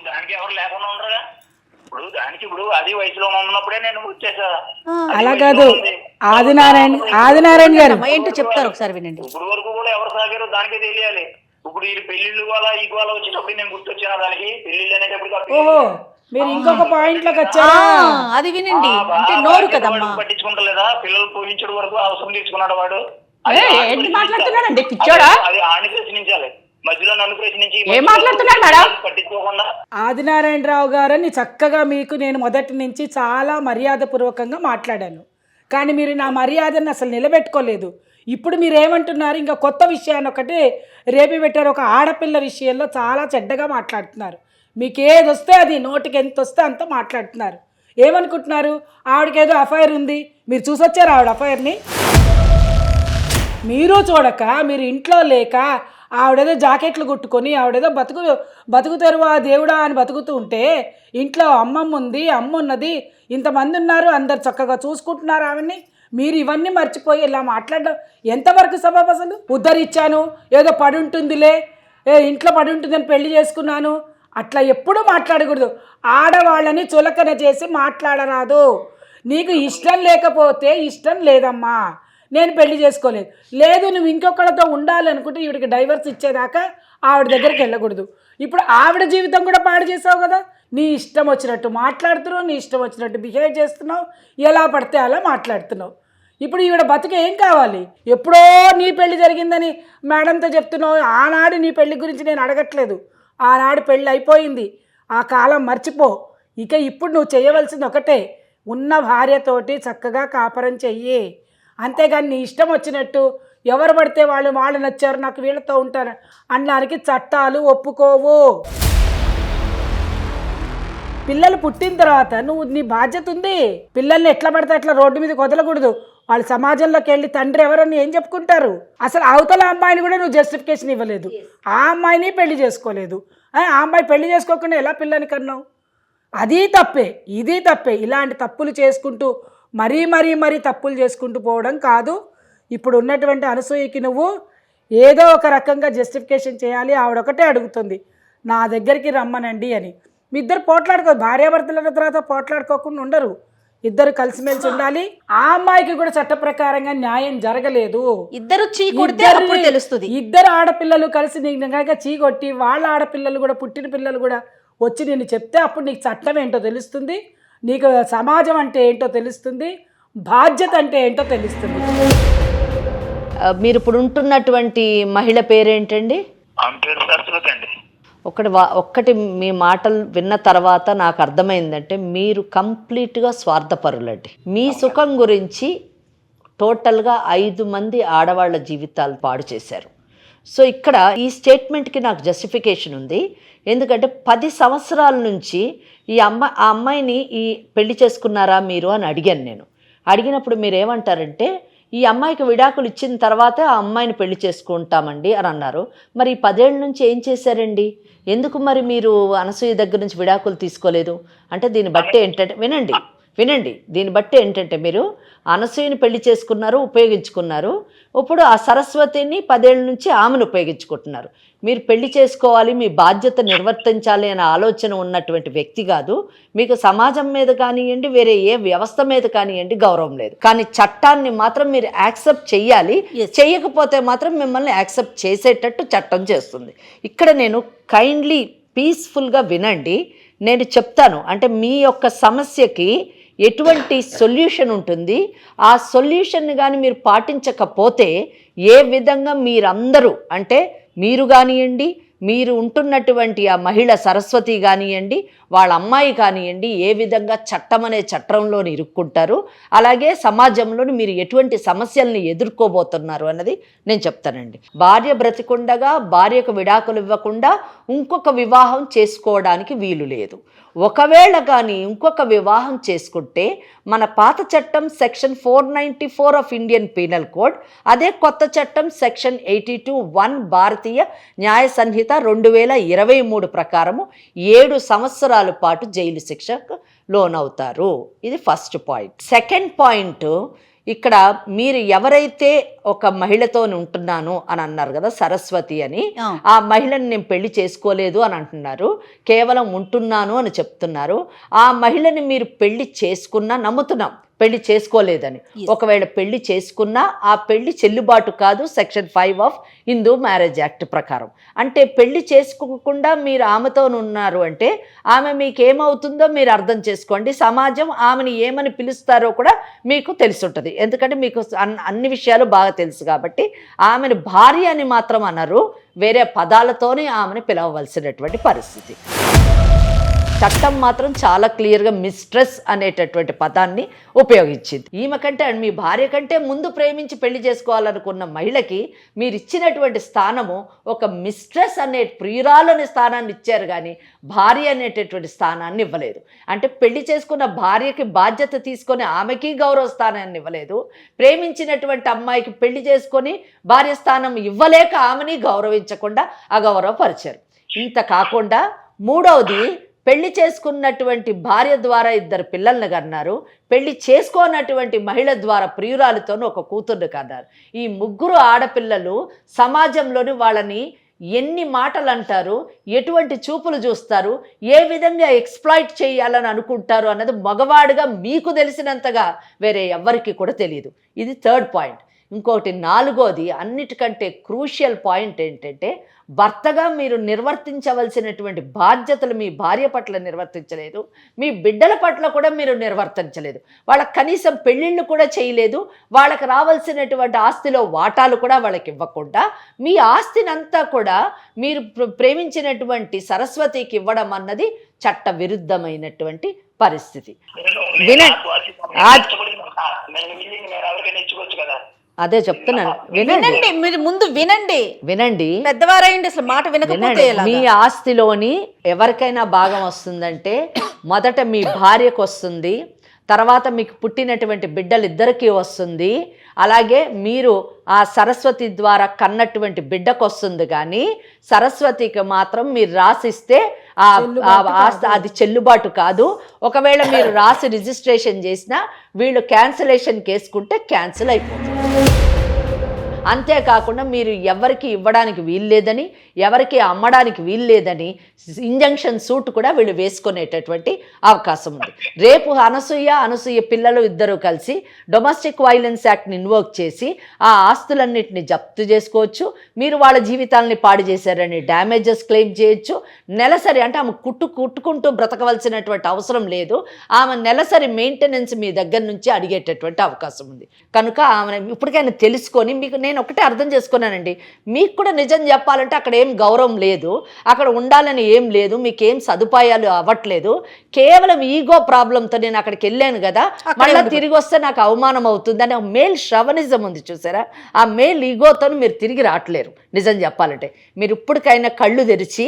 దానికి ఎవరు లేకుండా ఉండరుగా. ఇప్పుడు అది వయసులో ఉన్నప్పుడే నేను వచ్చేసా. అలా కాదు ఆదినారాయణ గారు ఏంటో చెప్తారు, ఒకసారి వినండి. ఇప్పుడు వరకు కూడా ఎవరు సాగారో దానికే తెలియాలి. ఇప్పుడు ఈ పెళ్లిళ్ళు గోలా ఈ గోలా వచ్చేటప్పుడు నేను గుర్తొచ్చాను దానికి. పెళ్లిళ్ళు అనేటప్పుడు ఓహో మీరు ఇంకొక పాయింట్ లోకి వచ్చారా? అది వినండి, అంటే నోరు కదమ్మా. పట్టించుకుంటలేదా? పిల్లలు పోయించడం వరకు అవసరం తీసుకున్నాడు వాడు. ఏంటి మాట్లాడుతున్నాడండి పిచ్చోడా? అది ఆడిని ప్రశ్నించాలి, మధ్యలో నన్ను ప్రశ్నించి ఏం మాట్లాడుతున్నాడు మేడం? పట్టించుకోకుండా. ఆదినారాయణరావు గారని చక్కగా మీకు నేను మొదటి నుంచి చాలా మర్యాదపూర్వకంగా మాట్లాడాను, కానీ మీరు నా మర్యాదను అసలు నిలబెట్టుకోలేదు. ఇప్పుడు మీరు ఏమంటున్నారు, ఇంకా కొత్త విషయాన్ని ఒకటి రేపి పెట్టారు. ఒక ఆడపిల్ల విషయంలో చాలా చెడ్డగా మాట్లాడుతున్నారు. మీకు ఏది వస్తే అది, నోటికి ఎంత వస్తే అంత మాట్లాడుతున్నారు. ఏమనుకుంటున్నారు? ఆవిడకేదో అఫైర్ ఉంది, మీరు చూసొచ్చారు ఆవిడ అఫైర్ని. మీరు చూడక, మీరు ఇంట్లో లేక ఆవిడేదో జాకెట్లు కుట్టుకొని ఆవిడేదో బతుకు తెరువా దేవుడా అని బతుకుతూ ఉంటే, ఇంట్లో అమ్మమ్మ ఉంది, అమ్మ ఉన్నది, ఇంతమంది ఉన్నారు, అందరు చక్కగా చూసుకుంటున్నారు ఆవిడ్ని. మీరు ఇవన్నీ మర్చిపోయి ఇలా మాట్లాడడం ఎంతవరకు సబబు? అసలు ఉద్ధరించాను, ఏదో పడి ఉంటుందిలే, ఇంట్లో పడి ఉంటుందని పెళ్లి చేసుకున్నాను, అట్లా ఎప్పుడూ మాట్లాడకూడదు. ఆడవాళ్ళని చులకన చేసి మాట్లాడరాదు. నీకు ఇష్టం లేకపోతే ఇష్టం లేదమ్మా, నేను పెళ్లి చేసుకోలేదు, లేదు నువ్వు ఇంకొకరితో ఉండాలి అనుకుంటే ఈవిడికి డైవర్స్ ఇచ్చేదాకా ఆవిడ దగ్గరికి వెళ్ళకూడదు. ఇప్పుడు ఆవిడ జీవితం కూడా పాడు చేసావు కదా. నీ ఇష్టం వచ్చినట్టు మాట్లాడుతున్నావు, నీ ఇష్టం వచ్చినట్టు బిహేవ్ చేస్తున్నావు, ఎలా పడితే అలా మాట్లాడుతున్నావు. ఇప్పుడు ఈవిడ బతుకు ఏం కావాలి? ఎప్పుడో నీ పెళ్లి జరిగిందని మేడంతో చెప్తున్నావు. ఆనాడు నీ పెళ్లి గురించి నేను అడగట్లేదు, ఆనాడు పెళ్ళి అయిపోయింది, ఆ కాలం మర్చిపో. ఇక ఇప్పుడు నువ్వు చేయవలసింది ఒకటే, ఉన్న భార్యతోటి చక్కగా కాపురం చెయ్యి. అంతేగాని నీ ఇష్టం వచ్చినట్టు ఎవరు పడితే వాళ్ళు నచ్చారు నాకు వీళ్ళతో ఉంటారు అనడానికి చట్టాలు ఒప్పుకోవు. పిల్లలు పుట్టిన తర్వాత నీ బాధ్యత ఉంది. పిల్లల్ని ఎట్లా పడితే అట్లా రోడ్డు మీద వదలకూడదు. వాళ్ళు సమాజంలోకి వెళ్ళి తండ్రి ఎవరని ఏం చెప్పుకుంటారు? అసలు అవతల అమ్మాయిని కూడా నువ్వు జస్టిఫికేషన్ ఇవ్వలేదు, ఆ అమ్మాయిని పెళ్లి చేసుకోలేదు. ఆ అమ్మాయి పెళ్లి చేసుకోకుండా ఎలా పిల్లని కన్నావు? అది తప్పే, ఇది తప్పే. ఇలాంటి తప్పులు చేసుకుంటూ మరీ తప్పులు చేసుకుంటూ పోవడం కాదు. ఇప్పుడు ఉన్నటువంటి అనసూయకి నువ్వు ఏదో ఒక రకంగా జస్టిఫికేషన్ చేయాలి. ఆవిడొకటే అడుగుతుంది, నా దగ్గరికి రమ్మనండి అని. మీ ఇద్దరు పోట్లాడుకో, భార్యాభర్తల తర్వాత పోట్లాడుకోకుండా ఉండరు. ఇద్దరు కలిసిమెలిసి ఉండాలి. ఆ అమ్మాయికి కూడా చట్ట ప్రకారంగా న్యాయం జరగలేదు. ఇద్దరు చీ కొడితే అప్పుడు తెలుస్తుంది. ఇద్దరు ఆడపిల్లలు కలిసి నీకు కనుక చీ కొట్టి వాళ్ళ ఆడపిల్లలు కూడా పుట్టిన పిల్లలు కూడా వచ్చి నేను చెప్తే అప్పుడు నీకు చట్టం ఏంటో తెలుస్తుంది, నీకు సమాజం అంటే ఏంటో తెలుస్తుంది, బాధ్యత అంటే ఏంటో తెలుస్తుంది. మీరు ఇప్పుడు ఉంటున్నటువంటి మహిళ పేరేంటండి? ఆమె పేరు సరస్వతి అండి. ఒక్కటి మీ మాటలు విన్న తర్వాత నాకు అర్థమైందంటే మీరు కంప్లీట్గా స్వార్థపరులండి. మీ సుఖం గురించి టోటల్గా 5 మంది ఆడవాళ్ళ జీవితాలు పాడు చేశారు. సో ఇక్కడ ఈ స్టేట్మెంట్కి నాకు జస్టిఫికేషన్ ఉంది. ఎందుకంటే 10 సంవత్సరాల నుంచి ఆ అమ్మాయిని పెళ్లి చేసుకున్నారా మీరు అని అడిగాను నేను. అడిగినప్పుడు మీరు ఏమంటారంటే, ఈ అమ్మాయికి విడాకులు ఇచ్చిన తర్వాత ఆ అమ్మాయిని పెళ్లి చేసుకుంటామండి అని అన్నారు. మరి 10 ఏళ్ళ నుంచి ఏం చేశారండి? ఎందుకు మరి మీరు అనసూయ దగ్గర నుంచి విడాకులు తీసుకోలేదు? అంటే దీన్ని బట్టి ఏంటంటే వినండి దీన్ని బట్టి ఏంటంటే మీరు అనసూయని పెళ్లి చేసుకున్నారు, ఉపయోగించుకున్నారు. ఇప్పుడు ఆ సరస్వతిని 10 ఏళ్ళ నుంచి ఆమెను ఉపయోగించుకుంటున్నారు. మీరు పెళ్లి చేసుకోవాలి, మీ బాధ్యత నిర్వర్తించాలి అనే ఆలోచన ఉన్నటువంటి వ్యక్తి కాదు. మీకు సమాజం మీద కానివ్వండి, వేరే ఏ వ్యవస్థ మీద కానివ్వండి గౌరవం లేదు. కానీ చట్టాన్ని మాత్రం మీరు యాక్సెప్ట్ చెయ్యాలి. చెయ్యకపోతే మాత్రం మిమ్మల్ని యాక్సెప్ట్ చేసేటట్టు చట్టం చేస్తుంది. ఇక్కడ నేను కైండ్లీ పీస్ఫుల్గా వినండి, నేను చెప్తాను. అంటే మీ యొక్క సమస్యకి ఎటువంటి సొల్యూషన్ ఉంటుంది, ఆ సొల్యూషన్ని కానీ మీరు పాటించకపోతే ఏ విధంగా మీరందరూ, అంటే మీరు కానివ్వండి, మీరు ఉంటున్నటువంటి ఆ మహిళ సరస్వతి కానివ్వండి, వాళ్ళ అమ్మాయి కానివ్వండి, ఏ విధంగా చట్టం అనే చట్టంలోని ఇరుక్కుంటారు, అలాగే సమాజంలోని మీరు ఎటువంటి సమస్యల్ని ఎదుర్కోబోతున్నారు అన్నది నేను చెప్తానండి. భార్య బ్రతికుండగా భార్యకు విడాకులు ఇవ్వకుండా ఇంకొక వివాహం చేసుకోవడానికి వీలు లేదు. ఒకవేళ కానీ ఇంకొక వివాహం చేసుకుంటే మన పాత చట్టం section 494 of Indian penal code, అదే కొత్త చట్టం సెక్షన్ 82(1) భారతీయ న్యాయ సంహిత 2023 ప్రకారము 7 సంవత్సరాల పాటు జైలు శిక్షకు లోనవుతారు. ఇది ఫస్ట్ పాయింట్. సెకండ్ పాయింట్, ఇక్కడ మీరు ఎవరైతే ఒక మహిళతో ఉంటున్నాను అని అన్నారు కదా, సరస్వతి అని, ఆ మహిళని నేను పెళ్లి చేసుకోలేదు అని అంటున్నారు, కేవలం ఉంటున్నాను అని చెప్తున్నారు. ఆ మహిళని మీరు పెళ్లి చేసుకున్నా నమ్ముతున్నాం, పెళ్లి చేసుకోలేదని. ఒకవేళ పెళ్లి చేసుకున్నా ఆ పెళ్లి చెల్లుబాటు కాదు section 5 of Hindu marriage act ప్రకారం. అంటే పెళ్లి చేసుకోకుండా మీరు ఆమెతో ఉన్నారు అంటే ఆమె మీకు ఏమవుతుందో మీరు అర్థం చేసుకోండి. సమాజం ఆమెను ఏమని పిలుస్తారో కూడా మీకు తెలిసి ఉంటుంది, ఎందుకంటే మీకు అన్ని విషయాలు బాగా తెలుసు కాబట్టి. ఆమెను భార్య అని మాత్రం అనరు, వేరే పదాలతోనే ఆమెను పిలవవలసినటువంటి పరిస్థితి. చట్టం మాత్రం చాలా క్లియర్గా మిస్ట్రెస్ అనేటటువంటి పదాన్ని ఉపయోగించింది. ఈమె కంటే, మీ భార్య కంటే ముందు ప్రేమించి పెళ్లి చేసుకోవాలనుకున్న మహిళకి మీరు ఇచ్చినటువంటి స్థానము ఒక మిస్ట్రెస్ అనే ప్రియురాలనే స్థానాన్ని ఇచ్చారు, కానీ భార్య అనేటటువంటి స్థానాన్ని ఇవ్వలేదు. అంటే పెళ్లి చేసుకున్న భార్యకి బాధ్యత తీసుకొని ఆమెకి గౌరవ స్థానాన్ని ఇవ్వలేదు. ప్రేమించినటువంటి అమ్మాయికి పెళ్లి చేసుకొని భార్య స్థానం ఇవ్వలేక ఆమెని గౌరవించకుండా అగౌరవపరిచారు. ఇంత కాకుండా మూడవది, పెళ్లి చేసుకున్నటువంటి భార్య ద్వారా 2 పిల్లల్ని కన్నారు, పెళ్లి చేసుకోనటువంటి మహిళ ద్వారా ప్రియురాలతోనూ ఒక కూతుర్ని కన్నారు. ఈ 3 ఆడపిల్లలు సమాజంలోని వాళ్ళని ఎన్ని మాటలు అంటారు, ఎటువంటి చూపులు చూస్తారు, ఏ విధంగా ఎక్స్ప్లాయిట్ చేయాలని అనుకుంటారు అన్నది మగవాడిగా మీకు తెలిసినంతగా వేరే ఎవ్వరికి కూడా తెలియదు. ఇది థర్డ్ పాయింట్. ఇంకొకటి నాలుగోది అన్నిటికంటే క్రూషియల్ పాయింట్ ఏంటంటే భర్తగా మీరు నిర్వర్తించవలసినటువంటి బాధ్యతలు మీ భార్య పట్ల నిర్వర్తించలేదు, మీ బిడ్డల పట్ల కూడా మీరు నిర్వర్తించలేదు. వాళ్ళకి కనీసం పెళ్ళిళ్ళు కూడా చేయలేదు. వాళ్ళకి రావాల్సినటువంటి ఆస్తిలో వాటాలు కూడా వాళ్ళకి ఇవ్వకుండా మీ ఆస్తినంతా కూడా మీరు ప్రేమించినటువంటి సరస్వతికి ఇవ్వడం అన్నది చట్ట విరుద్ధమైనటువంటి పరిస్థితి. అదే చెప్తున్నాను, వినండి, మీరు ముందు వినండి. వినండి, పెద్దవారైండి అసలు మాట వినకపోతే ఎలాగా? మీ ఆస్తిలోని ఎవరికైనా భాగం వస్తుందంటే మొదట మీ భార్యకు వస్తుంది, తర్వాత మీకు పుట్టినటువంటి బిడ్డలిద్దరికీ వస్తుంది, అలాగే మీరు ఆ సరస్వతి ద్వారా కన్నటువంటి బిడ్డకు వస్తుంది. కానీ సరస్వతికి మాత్రం మీరు రాసిస్తే అది చెల్లుబాటు కాదు. ఒకవేళ మీరు రాసి రిజిస్ట్రేషన్ చేసినా వీళ్ళు క్యాన్సిలేషన్ కేసుకుంటే క్యాన్సిల్ అయిపోతుంది. అంతేకాకుండా మీరు ఎవరికి ఇవ్వడానికి వీల్లేదని, ఎవరికి అమ్మడానికి వీల్లేదని ఇంజంక్షన్ సూట్ కూడా వీళ్ళు వేసుకునేటటువంటి అవకాశం ఉంది. రేపు అనసూయ పిల్లలు ఇద్దరు కలిసి డొమెస్టిక్ వైలెన్స్ యాక్ట్ని ఇన్వోక్ చేసి ఆ ఆస్తులన్నింటినీ జప్తు చేసుకోవచ్చు. మీరు వాళ్ళ జీవితాలని పాడు చేశారని డ్యామేజెస్ క్లెయిమ్ చేయొచ్చు. నెలసరి అంటే ఆమె కుట్టుకుంటూ బ్రతకవలసినటువంటి అవసరం లేదు. ఆమె నెలసరి మెయింటెనెన్స్ మీ దగ్గర నుంచి అడిగేటటువంటి అవకాశం ఉంది. కనుక ఆమె ఇప్పటికైనా తెలుసుకొని, మీకు నేను ఒకటే అర్థం చేసుకున్నానండి, మీకు కూడా నిజం చెప్పాలంటే అక్కడ ఏం గౌరవం లేదు, అక్కడ ఉండాలని ఏం లేదు, మీకేం సదుపాయాలు అవ్వట్లేదు. కేవలం ఈగో ప్రాబ్లంతో నేను అక్కడికి వెళ్ళాను కదా, మళ్ళీ తిరిగి వస్తే నాకు అవమానం అవుతుంది అనే మేల్ శ్రవనిజం ఉంది చూసారా. ఆ మేల్ ఈగోతో మీరు తిరిగి రావట్లేరు. నిజం చెప్పాలంటే మీరు ఇప్పటికైనా కళ్ళు తెరిచి,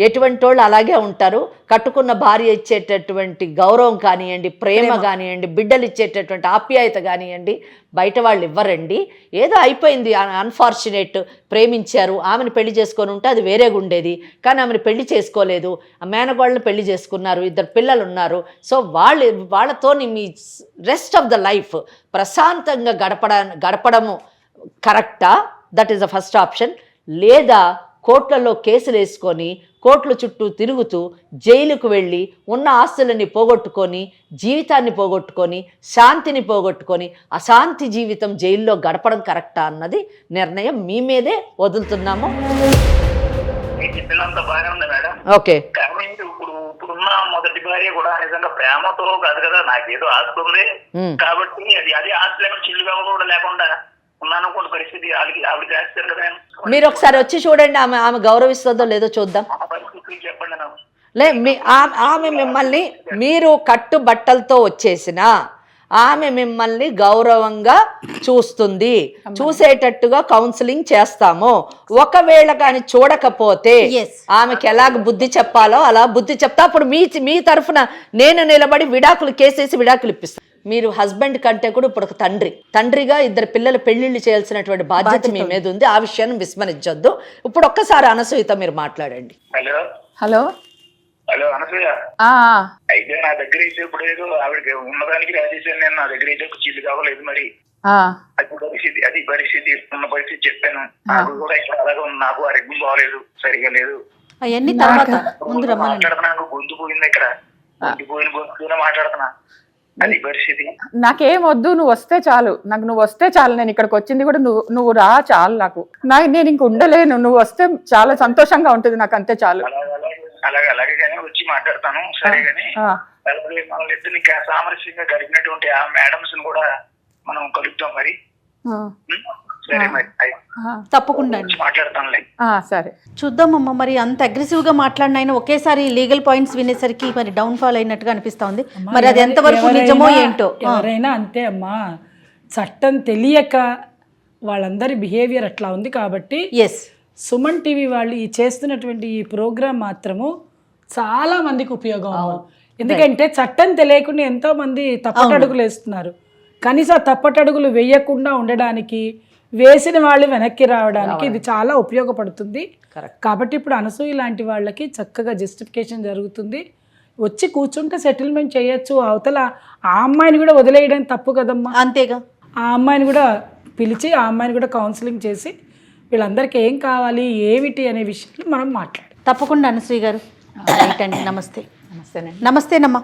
ఎటువంటి వాళ్ళు అలాగే ఉంటారు. కట్టుకున్న భార్య ఇచ్చేటటువంటి గౌరవం కానివ్వండి, ప్రేమ కానివ్వండి, బిడ్డలు ఇచ్చేటటువంటి ఆప్యాయత కానివ్వండి బయట వాళ్ళు ఇవ్వరండి. ఏదో అయిపోయింది, అన్ఫార్చునేట్, ప్రేమించారు, ఆమెను పెళ్లి చేసుకొని ఉంటే అది వేరేగా ఉండేది. కానీ ఆమెను పెళ్లి చేసుకోలేదు, ఆ మేనగోళ్ళని పెళ్లి చేసుకున్నారు, 2 పిల్లలు ఉన్నారు. సో వాళ్ళతో me rest of the life ప్రశాంతంగా గడపడము కరెక్టా? That is the first option. లేదా కోర్టులలో కేసులు వేసుకొని కోర్టుల చుట్టూ తిరుగుతూ జైలుకు వెళ్ళి ఉన్న ఆస్తులని పోగొట్టుకొని, జీవితాన్ని పోగొట్టుకొని, శాంతిని పోగొట్టుకొని అశాంతి జీవితం జైల్లో గడపడం కరెక్టా అన్నది నిర్ణయం మీ మీదే వదులుతున్నాము. ఓకే, ఇప్పుడున్న మొదటి భార్య కూడా నిజంగా ప్రేమతో కాదు కదా, నాకేదో ఆస్తి ఉంది కాబట్టి అది ఆస్తి లేకుండా చిల్లుగా కూడా లేకుండా ఉన్నానుకోండి పరిస్థితి ఆవిడ చేస్తారు కదా. మీరు ఒకసారి వచ్చి చూడండి, ఆమె గౌరవిస్తుందో లేదో చూద్దాం. చెప్పండి నాకు. ఆమె మిమ్మల్ని, మీరు కట్టుబట్టలతో వచ్చేసిన ఆమె మిమ్మల్ని గౌరవంగా చూస్తుంది, చూసేటట్టుగా కౌన్సిలింగ్ చేస్తాము. ఒకవేళ కానీ చూడకపోతే ఆమెకి ఎలాగ బుద్ధి చెప్పాలో అలా బుద్ధి చెప్తా. అప్పుడు మీ తరఫున నేను నిలబడి విడాకులు కేసేసి విడాకులు ఇప్పిస్తాను. మీరు హస్బెండ్ కంటే కూడా ఇప్పుడు ఒక తండ్రిగా 2 పిల్లలు పెళ్లిళ్ళు చేయాల్సినటువంటి బాధ్యత మీ మీద ఉంది. ఆ విషయాన్ని విస్మరించొద్దు. ఇప్పుడు ఒక్కసారి అనసూయతో మీరు మాట్లాడండి. హలో అనసూయ, అయితే నా దగ్గర అయితే ఇప్పుడు ఏదో ఆవిడకి ఉన్నదానికి రాజేశాను నేను. నా దగ్గర అయితే ఒక చీలు కావలేదు. మరి అది పరిస్థితి ఉన్న పరిస్థితి చెప్పాను. నాకు కూడా ఇక్కడ అలాగే ఉంది. నాకు ఆరోగ్యం బాగలేదు, సరిగా లేదు. అవన్నీ తర్వాత మాట్లాడుతున్నా, గొంతు పోయింది. ఇక్కడ గొంతు పోయిన గొంతునే మాట్లాడుతున్నా. అది పరిస్థితి. నాకేం వద్దు, నువ్వు వస్తే చాలు. నువ్వు వస్తే చాలు. నేను ఇక్కడికి వచ్చింది కూడా నువ్వు రా చాలు. నేను ఇంక ఉండలేను. నువ్వు వస్తే చాలా సంతోషంగా ఉంటుంది నాకు, అంతే చాలు. అలాగే కానీ వచ్చి మాట్లాడతాను. సరే కానీ మనల్ని ఇద్దరిని సామరస్యంగా గడిపినటువంటి ఆ మేడమ్స్ కూడా మనం కలుద్దాం మరి. సరే మరి, తప్పకుండా మాట్లాడతానులే. సరే చూద్దామమ్మా. మరి అంత అగ్రెసివ్ గా మాట్లాడిన ఒకేసారి లీగల్ పాయింట్స్ వినేసరికి మరి డౌన్ ఫాల్ అయినట్టుగా అనిపిస్తా ఉంది. మరి అది ఎంతవరకు నిజమో ఏంటో. ఎవరైనా అంతే అమ్మా, చట్టం తెలియక వాళ్ళందరి బిహేవియర్ అట్లా ఉంది కాబట్టి. సుమన్ టీవీ వాళ్ళు చేస్తున్నటువంటి ఈ ప్రోగ్రాం మాత్రము చాలా మందికి ఉపయోగం. ఎందుకంటే చట్టం తెలియకుండా ఎంతో మంది తప్పటడుగులు వేస్తున్నారు. కనీసం తప్పటడుగులు వేయకుండా ఉండడానికి, వేసిన వాళ్ళు వెనక్కి రావడానికి ఇది చాలా ఉపయోగపడుతుంది. కాబట్టి ఇప్పుడు అనసూయ లాంటి వాళ్ళకి చక్కగా జస్టిఫికేషన్ జరుగుతుంది. వచ్చి కూర్చుంటే సెటిల్మెంట్ చేయొచ్చు. అవతల ఆ అమ్మాయిని కూడా వదిలేయడం తప్పు కదమ్మా. అంతేగా, ఆ అమ్మాయిని కూడా పిలిచి ఆ అమ్మాయిని కూడా కౌన్సిలింగ్ చేసి వీళ్ళందరికీ ఏం కావాలి ఏమిటి అనే విషయంలో మనం మాట్లాడాలి. తప్పకుండా అనసూయ గారు. రైట్ అండి. నమస్తే. నమస్తేనమ్మా.